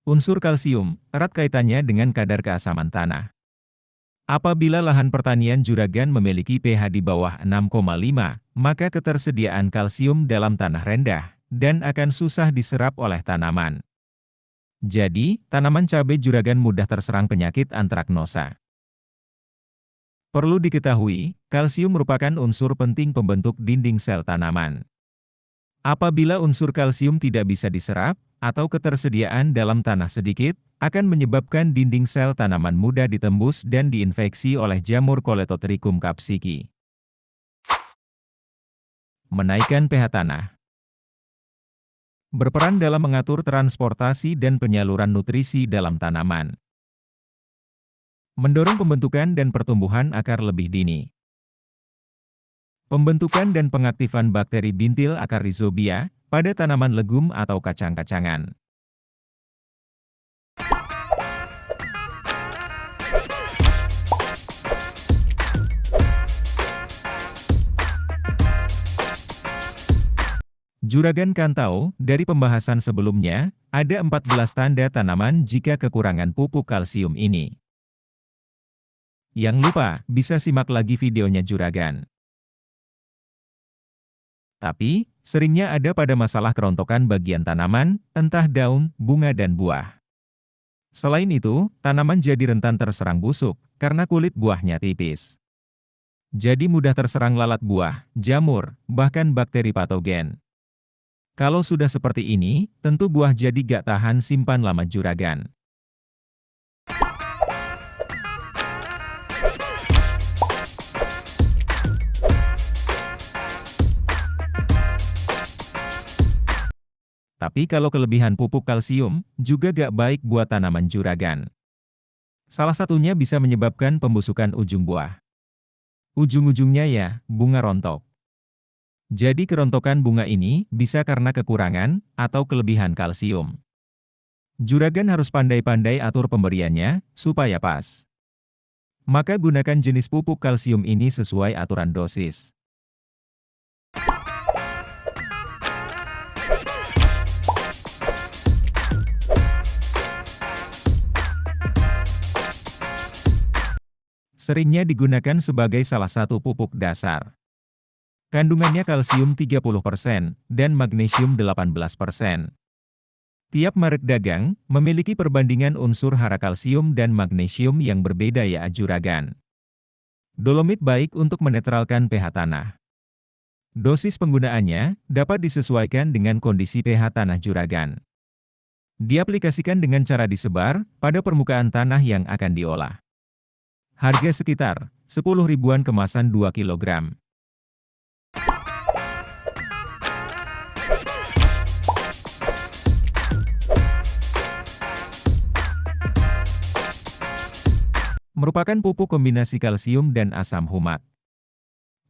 Unsur kalsium erat kaitannya dengan kadar keasaman tanah. Apabila lahan pertanian juragan memiliki pH di bawah 6,5, maka ketersediaan kalsium dalam tanah rendah dan akan susah diserap oleh tanaman. Jadi, tanaman cabai juragan mudah terserang penyakit antraknosa. Perlu diketahui, kalsium merupakan unsur penting pembentuk dinding sel tanaman. Apabila unsur kalsium tidak bisa diserap, atau ketersediaan dalam tanah sedikit, akan menyebabkan dinding sel tanaman mudah ditembus dan diinfeksi oleh jamur Colletotrichum capsicum. Menaikkan pH tanah. Berperan dalam mengatur transportasi dan penyaluran nutrisi dalam tanaman. Mendorong pembentukan dan pertumbuhan akar lebih dini. Pembentukan dan pengaktifan bakteri bintil akar rhizobia pada tanaman legum atau kacang-kacangan. Juragan kan tahu, dari pembahasan sebelumnya, ada 14 tanda tanaman jika kekurangan pupuk kalsium ini. Yang lupa, bisa simak lagi videonya Juragan. Tapi, seringnya ada pada masalah kerontokan bagian tanaman, entah daun, bunga dan buah. Selain itu, tanaman jadi rentan terserang busuk, karena kulit buahnya tipis. Jadi mudah terserang lalat buah, jamur, bahkan bakteri patogen. Kalau sudah seperti ini, tentu buah jadi gak tahan simpan lama Juragan. Tapi kalau kelebihan pupuk kalsium, juga gak baik buat tanaman Juragan. Salah satunya bisa menyebabkan pembusukan ujung buah. Ujung-ujungnya ya, bunga rontok. Jadi kerontokan bunga ini bisa karena kekurangan atau kelebihan kalsium. Juragan harus pandai-pandai atur pemberiannya, supaya pas. Maka gunakan jenis pupuk kalsium ini sesuai aturan dosis. Seringnya digunakan sebagai salah satu pupuk dasar. Kandungannya kalsium 30% dan magnesium 18%. Tiap merek dagang memiliki perbandingan unsur hara kalsium dan magnesium yang berbeda ya Juragan. Dolomit baik untuk menetralkan pH tanah. Dosis penggunaannya dapat disesuaikan dengan kondisi pH tanah Juragan. Diaplikasikan dengan cara disebar pada permukaan tanah yang akan diolah. Harga sekitar 10 ribuan kemasan 2 kg. Merupakan pupuk kombinasi kalsium dan asam humat.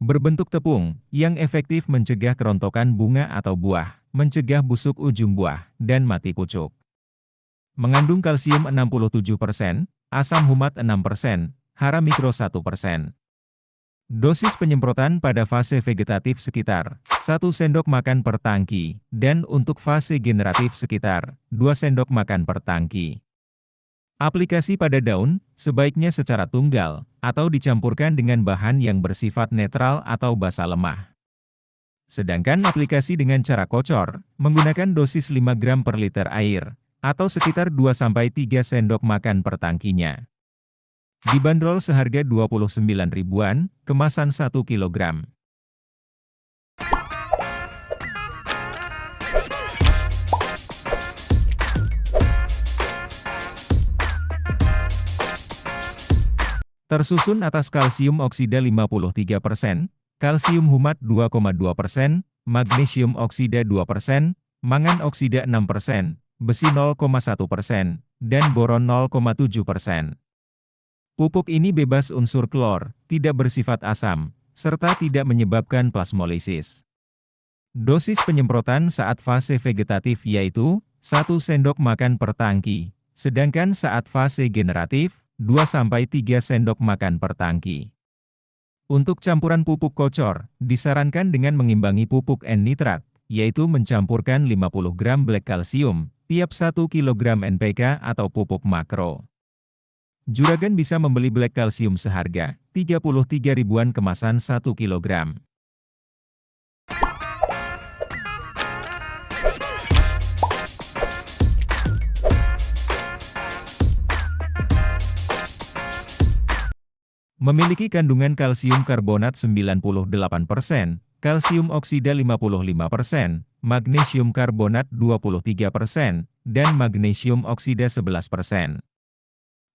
Berbentuk tepung, yang efektif mencegah kerontokan bunga atau buah, mencegah busuk ujung buah, dan mati pucuk. Mengandung kalsium 67%, asam humat 6%, hara mikro 1%. Dosis penyemprotan pada fase vegetatif sekitar 1 sendok makan per tangki, dan untuk fase generatif sekitar 2 sendok makan per tangki. Aplikasi pada daun, sebaiknya secara tunggal, atau dicampurkan dengan bahan yang bersifat netral atau basa lemah. Sedangkan aplikasi dengan cara kocor, menggunakan dosis 5 gram per liter air, atau sekitar 2-3 sendok makan per tangkinya. Dibanderol seharga 29 ribuan, kemasan 1 kg. Tersusun atas kalsium oksida 53%, kalsium humat 2,2%, magnesium oksida 2%, mangan oksida 6%, besi 0,1%, dan boron 0,7%. Pupuk ini bebas unsur klor, tidak bersifat asam, serta tidak menyebabkan plasmolisis. Dosis penyemprotan saat fase vegetatif yaitu 1 sendok makan per tangki, sedangkan saat fase generatif, 2-3 sendok makan per tangki. Untuk campuran pupuk kocor, disarankan dengan mengimbangi pupuk N-nitrat, yaitu mencampurkan 50 gram black kalsium, tiap 1 kg NPK atau pupuk makro. Juragan bisa membeli Black Kalsium seharga 33 ribuan kemasan 1 kg. Memiliki kandungan kalsium karbonat 98%, kalsium oksida 55%, magnesium karbonat 23%, dan magnesium oksida 11%.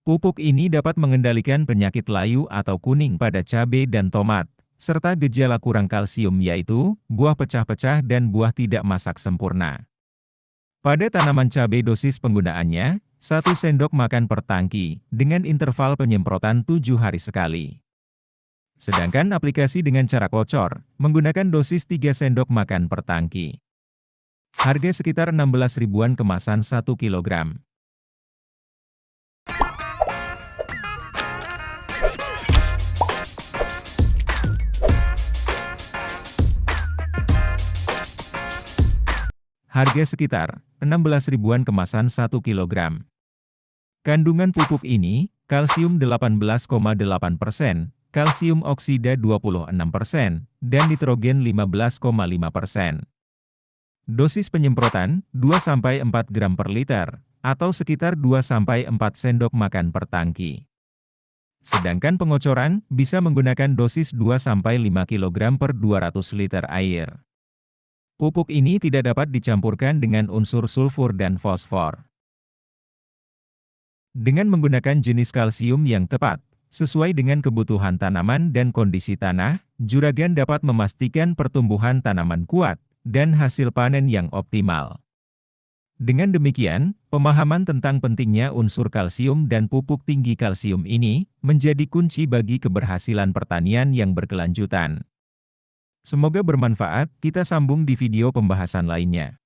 Pupuk ini dapat mengendalikan penyakit layu atau kuning pada cabai dan tomat, serta gejala kurang kalsium yaitu buah pecah-pecah dan buah tidak masak sempurna. Pada tanaman cabai dosis penggunaannya, 1 sendok makan per tangki, dengan interval penyemprotan 7 hari sekali. Sedangkan aplikasi dengan cara kocor, menggunakan dosis 3 sendok makan per tangki. Harga sekitar 16 ribuan kemasan 1 kg. Harga sekitar 16 ribuan kemasan 1 kg. Kandungan pupuk ini, kalsium 18,8%, kalsium oksida 26%, dan nitrogen 15,5%. Dosis penyemprotan 2-4 gram per liter, atau sekitar 2-4 sendok makan per tangki. Sedangkan pengocoran bisa menggunakan dosis 2-5 kg per 200 liter air. Pupuk ini tidak dapat dicampurkan dengan unsur sulfur dan fosfor. Dengan menggunakan jenis kalsium yang tepat, sesuai dengan kebutuhan tanaman dan kondisi tanah, juragan dapat memastikan pertumbuhan tanaman kuat dan hasil panen yang optimal. Dengan demikian, pemahaman tentang pentingnya unsur kalsium dan pupuk tinggi kalsium ini menjadi kunci bagi keberhasilan pertanian yang berkelanjutan. Semoga bermanfaat, kita sambung di video pembahasan lainnya.